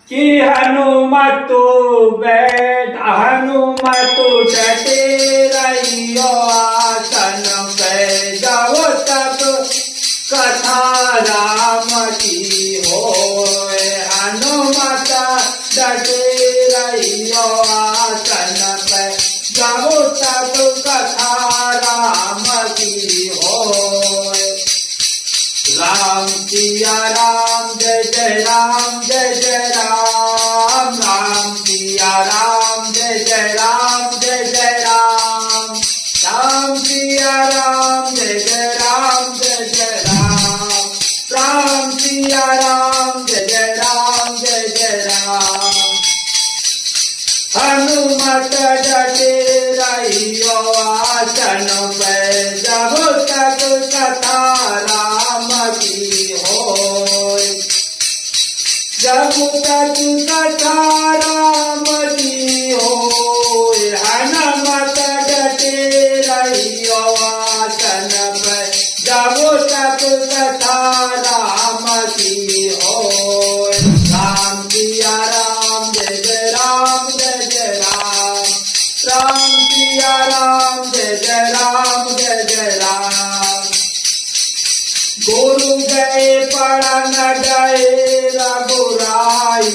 कि हनुमतु बैठ हनुमतु डटे रहियो आसन पे जब तक कथा राम की होए। हनुमत डटे रहियो आसन पे जब तक कथा राम की होए। राम सिया राम जय जय राम जय जय राम। राम सिया राम जय जय राम जय जय राम। राम सिया राम जय जय राम जय जय राम। राम सिया राम जय जय राम जय जय राम। हनुमत डटे रहियो आसन पे जब तक कथा राम की होए। जब तक कथा राम की होए। हनुमत डटे रहियो आसन पे जब तक कथा राम की होए। राम सिया राम जय जय राम जय जय राम। राम सिया राम जय जय राम जय जय राम। गुरु गए पढ़न गए रघुराई।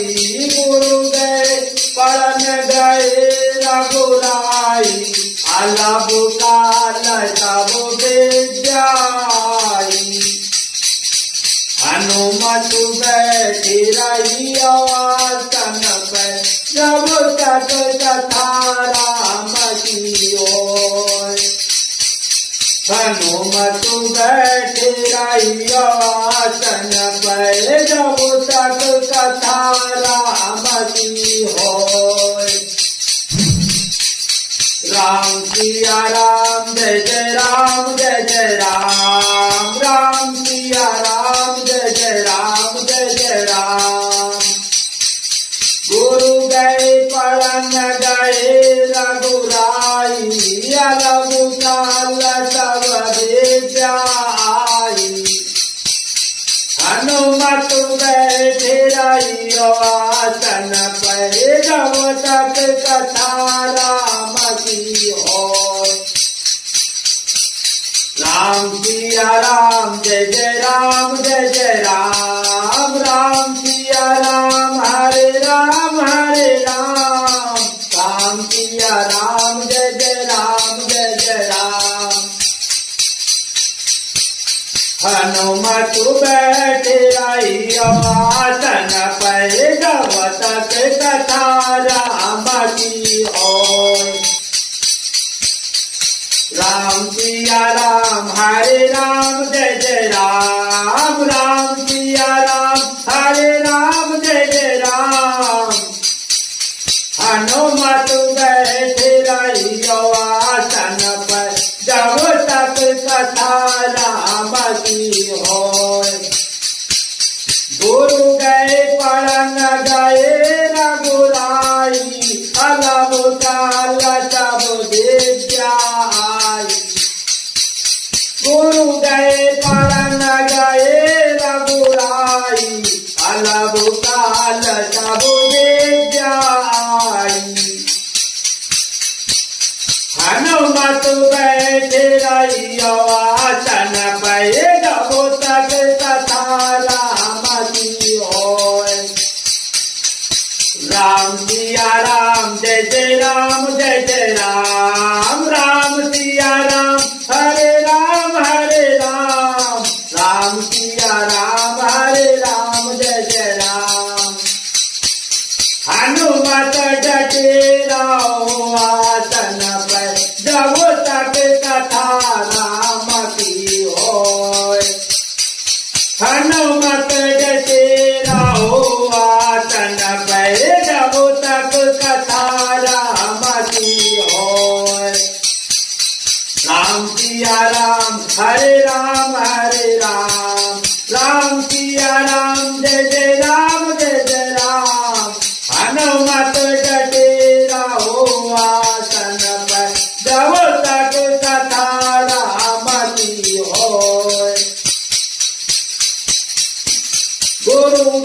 गुरु गए पढ़न गए रघुराई। अलग काल तब विद्याई। हनुमत बैठी रहियो आसन पे जब तक कथा राम की होए। हनुमत बैठी रहियो आसन पे जब तक कथा राम की होए। राम सिया राम जय जय राम जय जय राम। राम सिया राम जय जय राम जय जय राम। गुरु गए पढ़न गए रघुराई। अलग काल तब विद्याई। हनुमत बैठे रहियो आसन पे जब तक कथा राम की होए। राम सिया राम जय जय राम जय जय राम। राम सिया राम हरे राम हरे राम। राम सिया राम जय जय राम जय जय राम। हनुमत बैठे रहियो आसन पे जब तक कथा राम की होए। राम सिया राम हरे राम जय जय राम। राम सिया राम हरे राम जय जय राम। हनुमत बैठे रहियो आसन पर जब तक कथा राम की होए। गुरु गए पढ़न गए रघुराई। अलग काल तब विद्याई। गुरु गए पढ़न गए रघुराई। अलग काल तब विद्याई। हनुमत बैठे रहियो आसन पे जब तक कथा राम की होए। राम सिया राम जय जय राम जय जय राम। राम सिया राम हरे राम हरे राम। राम सिया राम हरे राम जय जय राम। हनुमत डटे रहो आसन पर जब तक कथा राम की होए।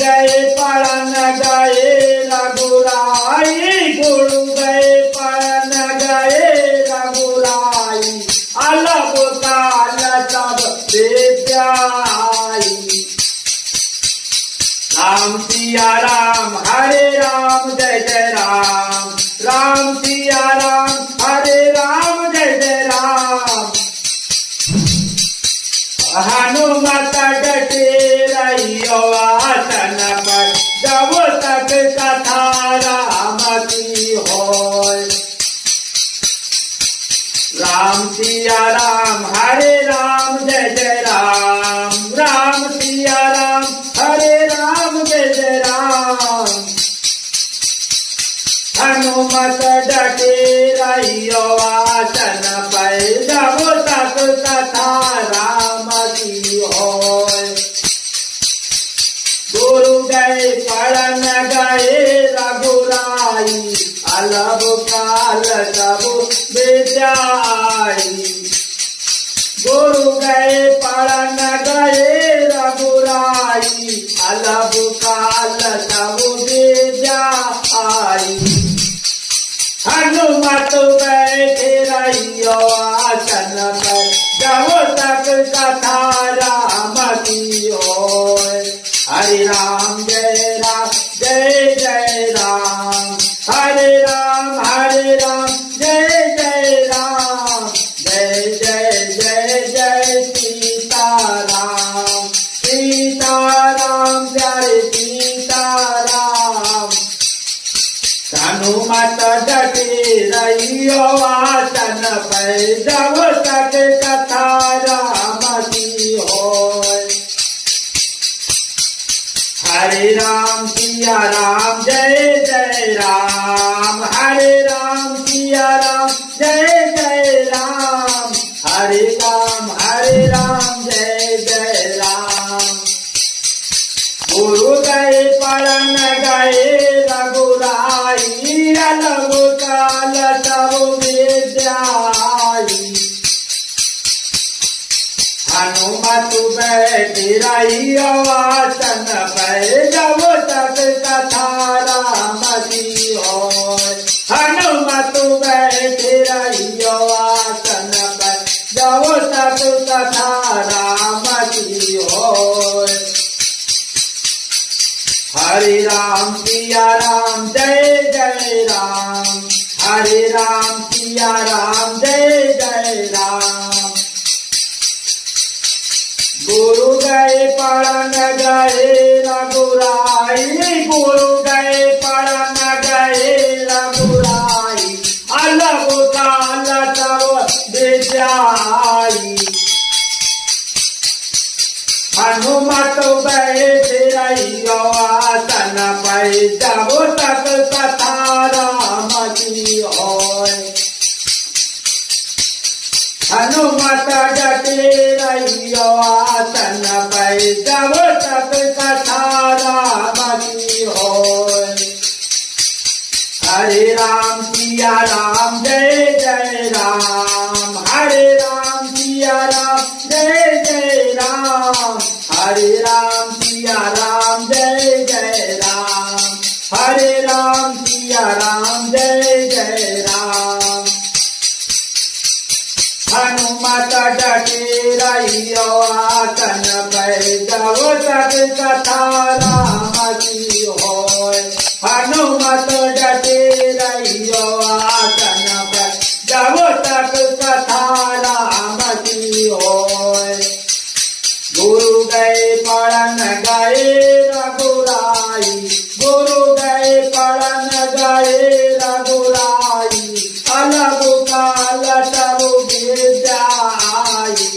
गए पढ़न गए रघुराई, गुरु गए पढ़न गए रघुराई, अलग काल सब विद्या आई। राम सिया राम हरे राम जय जय राम, राम सिया राम हरे राम जय जय राम। हनुमत डटे रहियो आसन पर, जब तक कथा राम की होय। राम सिया राम हरे राम जय जय राम, राम सिया राम हरे राम जय जय राम। हनुमत डटे रहियो आसन पर, जब तक कथा राम की होय। गुरु गए पढ़न गए रघुराई, अलग काल सब विद्या आई। गुरु गए पढ़न गए रघुराई, अलग काल सब विद्या आई। हनुमत बैठे रहियो आसन पर, जब तक कथा राम की होय। हरे राम जय जय राम, हरे राम जय जय राम, जय जय जय जय सीताराम, सीताराम जय सीताराम। हनुमत डटे रहियो आसन पर, जब तक कथा राम की होय। हरे राम सिया राम जय जय राम, हरे राम सिया राम जय जय राम, हरे राम जय जय राम। गुरु गए पढ़न गए रघुराई, अलग काल सब विद्या आई। हनुमत बैठे रहियो आसन पर, जब तक कथा राम की होय। हनुमत बैठे रहियो आसन पर, जब तक कथा राम की होय। हरे राम सिया राम जय जय राम, हरे राम सिया राम जय जय राम। गुरु गए पढ़न गए रघुराई, गुरु गए पढ़न गए रघुराई, अलग काल सब विद्या आई। हनुमत बैठे रहियो आसन पर, जब तक कथा राम की होय। हनुमत डटे रहियो आसन पर, जब तक कथा राम की होय। हरे राम सिया राम जय जय राम, हरे राम सिया राम जय जय राम, हरे राम सिया राम जय जय राम, हरे राम सिया राम जय जय राम। हनुमत डटे रहियो आसन पर, जब तक कथा राम की होय। हनुमत डटे रहियो आसन पर, जब तक कथा राम की होय। गुरु गए पढ़न गए रघुराई, गुरु गए पढ़न गए रघुराई, अलग काल सब विद्या आई।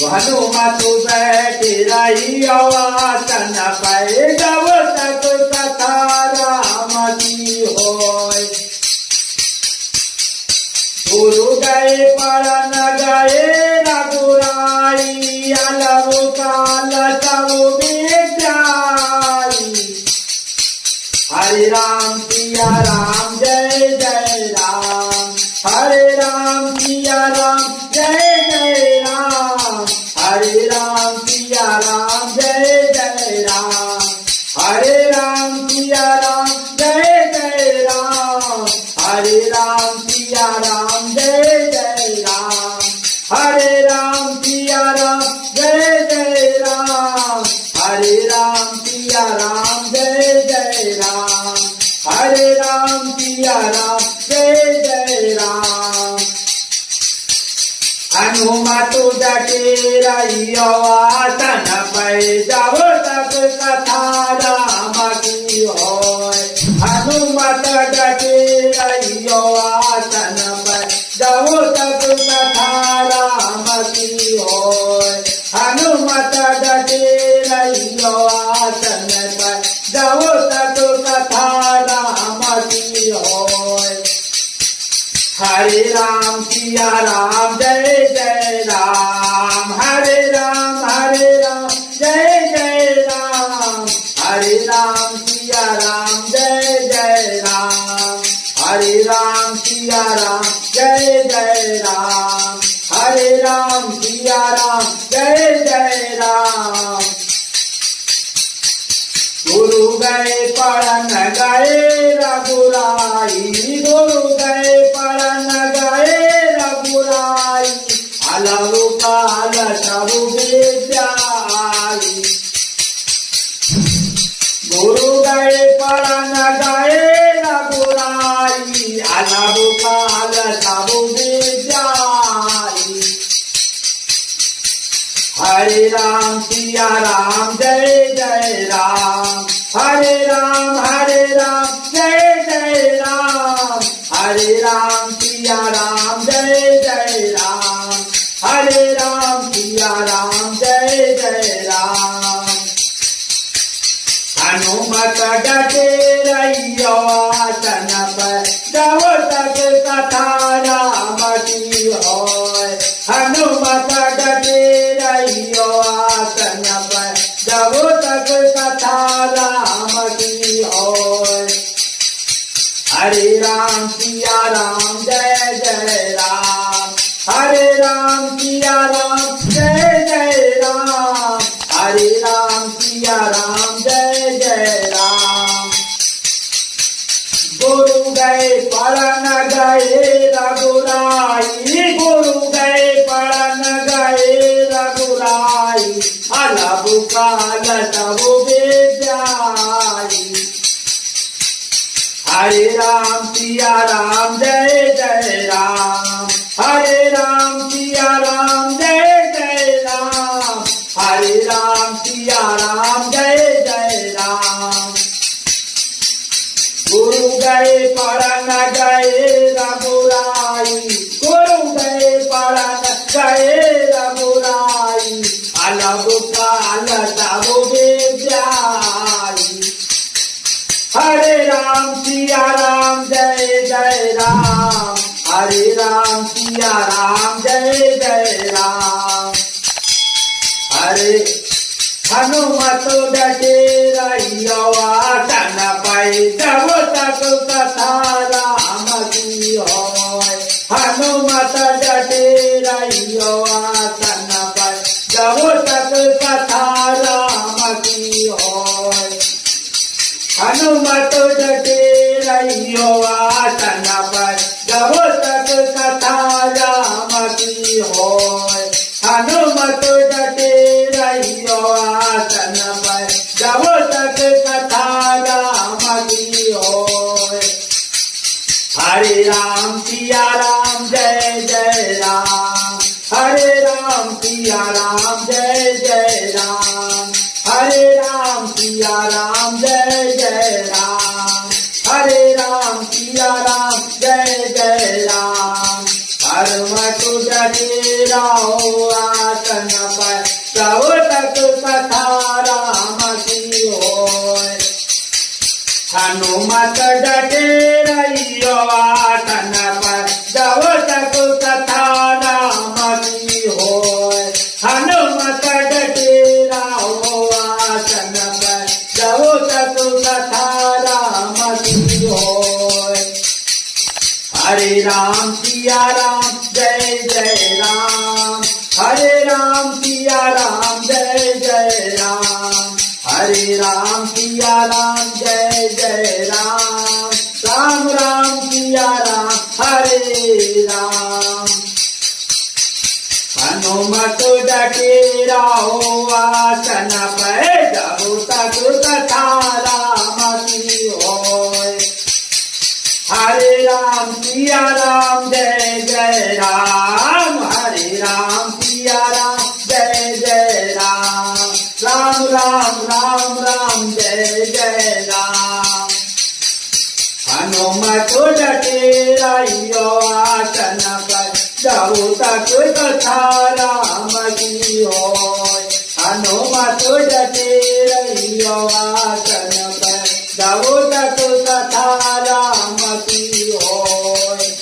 हनुमत बैठे रहियो आसन पर, जब तक कथा राम की होय। गुरु गए पढ़न गए रघुराई, अलग काल सब विद्या आई। हरे राम सिया राम जय जय राम, हरे राम सिया राम जय जय राम, हरे राम सिया राम रहियो आसन पे जब तक कथा राम की होय। हनुमत डटे रहियो आसन पे जब तक कथा राम की होय। हनुमत डटे रहियो आसन पे जब तक कथा राम की होय। हरे राम सिया राम जय जय राम। हरे राम जय जय राम। हरे राम सिया राम जय जय राम। हरे राम सिया राम जय जय राम। हरे राम सिया राम जय जय राम। गुरु गए पढ़न गए रघुराई। गुरु गए पढ़न गए रघुराई। अलग काल सब विद्या आई। गुरु गए पढ़न गए रघुराई। अलग काल सब विद्या आई। हरे राम सिया राम जय जय राम। हरे राम जय जय राम। हरे राम सिया राम जय जय राम। हरे राम सिया राम जय जय राम। हनुमत डटे रहियो आसन पर जब तक कथा राम की होय। हनुमत डटे रहियो आसन पर जब तक कथा राम की होय। हरे राम सिया राम जय जय राम। हरे राम सिया राम जय जय राम। हरे राम सिया राम जय जय राम। गुरु गए पढ़न गए रघुराई। गुरु गए पढ़न गए रघुराई। अलग काल सब विद्या आई। हरे राम सिया राम जय जय राम। हरे राम सिया राम जय जय राम। हरे राम सिया राम जय जय राम। गुरु गए पढ़न गए रघुराई। गुरु गए पढ़न गए रघुराई। अलग काल सब विद्या आई। हरे राम सिया राम जय जय राम। हरे राम सिया राम जय जय राम। हरे हनुमत डटे रहियो आसन पे जब तक कथा राम की होय। हनुमत डटे रहियो आसन पे जब तक कथा राम की होय। हनुमत डटे रहियो आसन पर जब तक कथा राम की होय। हनुमत डटे रहियो आसन पर जब तक कथा राम की होय। हरे राम सिया राम जय जय राम। हरे राम सिया राम जय जय राम। हरे राम सिया राम जय जय राम। हरे राम सिया राम जय जय राम। हनुमत डटे रहो आसन पर जब तक कथा राम की होय। हनुमत डटे रहियो आसन पर जब तक कथा राम की होय। हनुमत डटे रहो आसन पर जब तक कथा राम की होय। हरे राम सिया राम जय जय राम। हरे राम सिया राम जय जय राम। हरे राम सिया राम जय जय राम। राम राम सिया राम हरे राम। हनुमत डटे रहो आसन पे जब तक कथा राम की होय। हरे राम सिया राम जय जय राम। हरे राम सिया राम जय राम राम राम राम जय जय राम। हनुमत डटे रहियो आसन पर, जब तक कथा राम की होय। हनुमत डटे रहियो आसन पर, जब तक कथा राम की होय।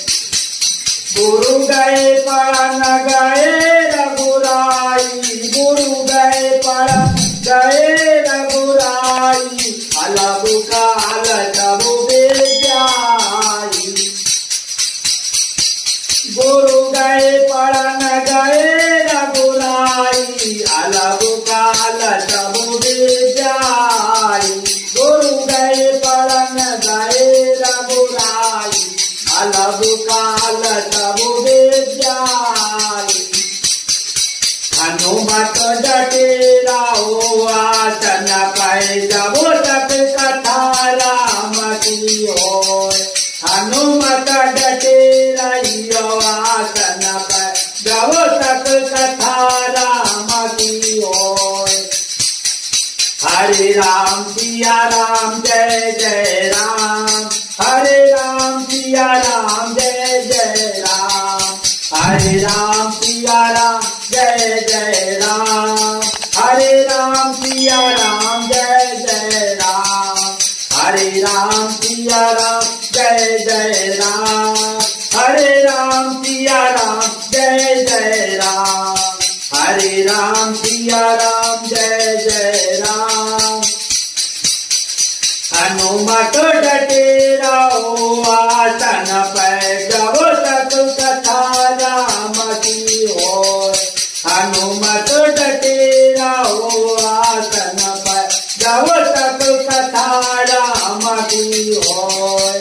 गुरु गए पढ़न गए रघुराई, गुरु गए पढ़न गए रघुराई, अलग काल तब बेजाई। गुरु गए पढ़न गए रघुराई, अलग काल तब बेजाई। गुरु गए पढ़न गए रघुराई, अलग काल तब बेजाई। हनुमत डटे रहो आसन पर, जब तक कथा राम की होय। हनुमत डटे रहियो आसन पर, जब तक कथा राम की होय। हरे राम सिया राम जय जय राम, हरे राम सिया राम जय जय राम। हरे राम सिया राम जय जय राम, हरे राम सिया राम जय जय राम। हरे राम सिया राम जय जय राम, हरे राम सिया राम जय जय राम। हरे राम सिया राम जय जय राम। हनुमत डटे रहो आसन पर, जब तक कथा राम की होय। हनुमत डटे रहो आसन पर, जब तक कथा राम की होय।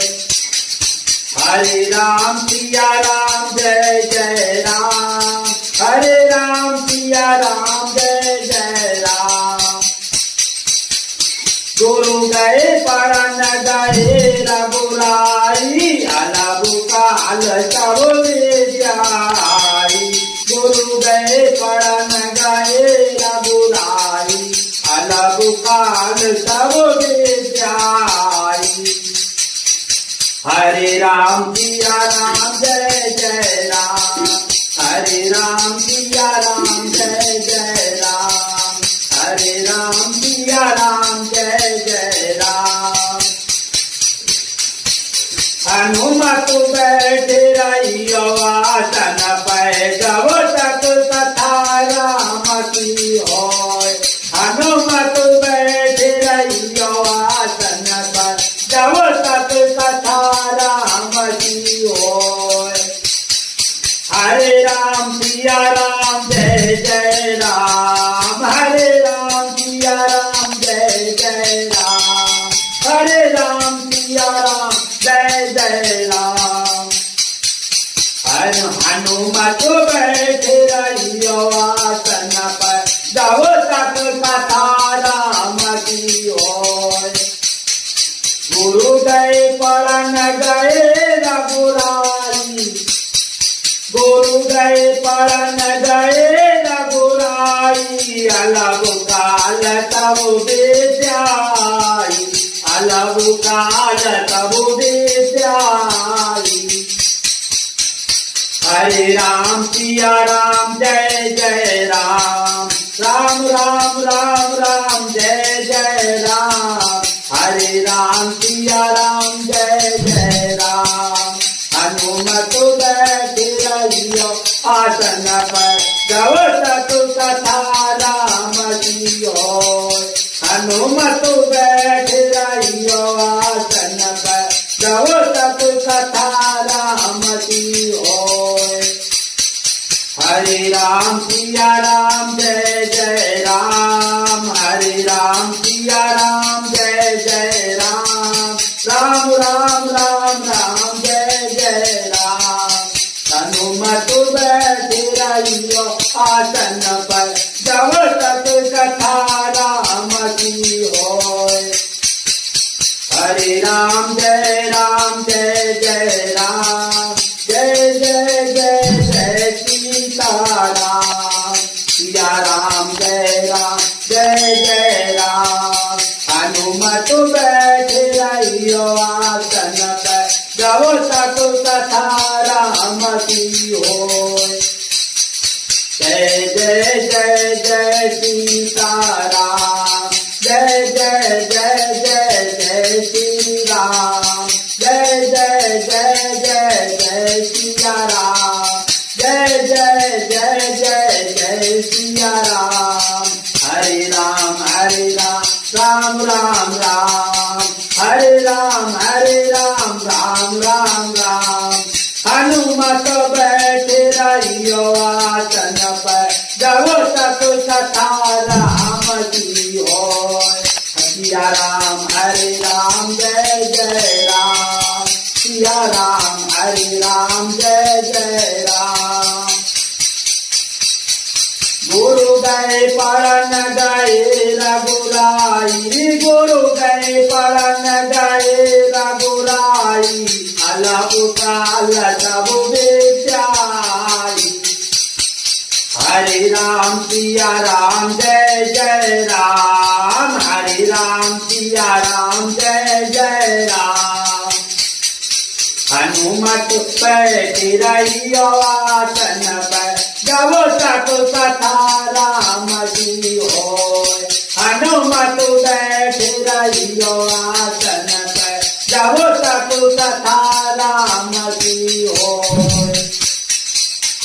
हरे राम सिया राम जय जय राम, हरे राम सिया राम जय जय राम। गुरु गए पढ़न गए रघुराई, अलग काल तब बेजाई। गुरु गए पढ़न गए रघुराई, अलग काल तब बेजाई। हरे राम सिया राम जय जय राम, हरे राम सिया राम जय जय राम। हरे राम सिया राम जय जय राम। हनुमत बैठे रहियो आसन पर, जब तक कथा राम की होय। हनुमत बैठे रहियो आसन पर, जब तक कथा राम की होय। हरे राम सिया राम जय जय राम, हरे राम सिया राम जय जय राम। हरे राम सिया राम जय जय राम। हनुमत बैठे रहियो आसन पर, जब तक कथा राम की होय। गुरु गए पढ़न गए रघुराई, गुरु गए पढ़न गए रघुराई, अलग काल तब बेजाई। अलग काल तब बेजाई। हरे राम सिया राम जय जय राम, राम राम राम राम जय जय राम। हरे राम सिया राम जय जय राम। हनुमत बैठे रहियो आसन पर, जब तक कथा राम की होय। हनुमत बैठे रहियो आसन पर, जब तक कथा राम की होय। हरे राम सिया राम जय जय राम, हरे राम सिया राम जय जय राम। राम राम राम राम जय जय राम। हनुमत बैठे रहियो आसन पर, जब तक कथा राम की होय। हरे राम जय जय राम, जय जय जय जय सीता राम। सिया राम जय जय राम। हनुमत बैठे रहियो आसन पर, जब तक कथा राम की होय। जय जय जय जय सीताराम, जय जय जय जय जय श्री राम, जय जय जय जय जय सिया राम, जय जय जय जय जय सिया राम। हरे राम राम राम राम, हरे राम राम राम राम। हनुमत बैठे रहियो आसन पर, जब तक कथा राम की होय। सिया राम हरे राम जय जय राम, सिया राम हरे राम जय जय राम। गुरु गए पढ़न गए रघुराई, गुरु गए पढ़न गए रघुराई, अलग काल सब विचारी। हरे राम सिया राम जय जय राम, हरे राम सिया राम जय जय राम। हनुमत बैठे रहियो आसन पर, जब तक कथा राम की होय। हनुमत बैठे रहियो आसन पर, जब तक कथा राम की होय।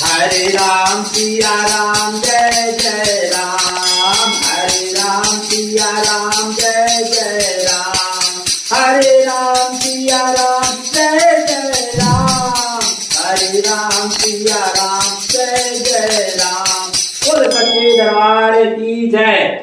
हरे राम सिया राम जय जय राम, हरे राम सिया राम जय जय राम, हरे राम सिया राम जय जय राम, हरे राम सिया राम जय जय राम। बोल सच्चे दरबार की जय।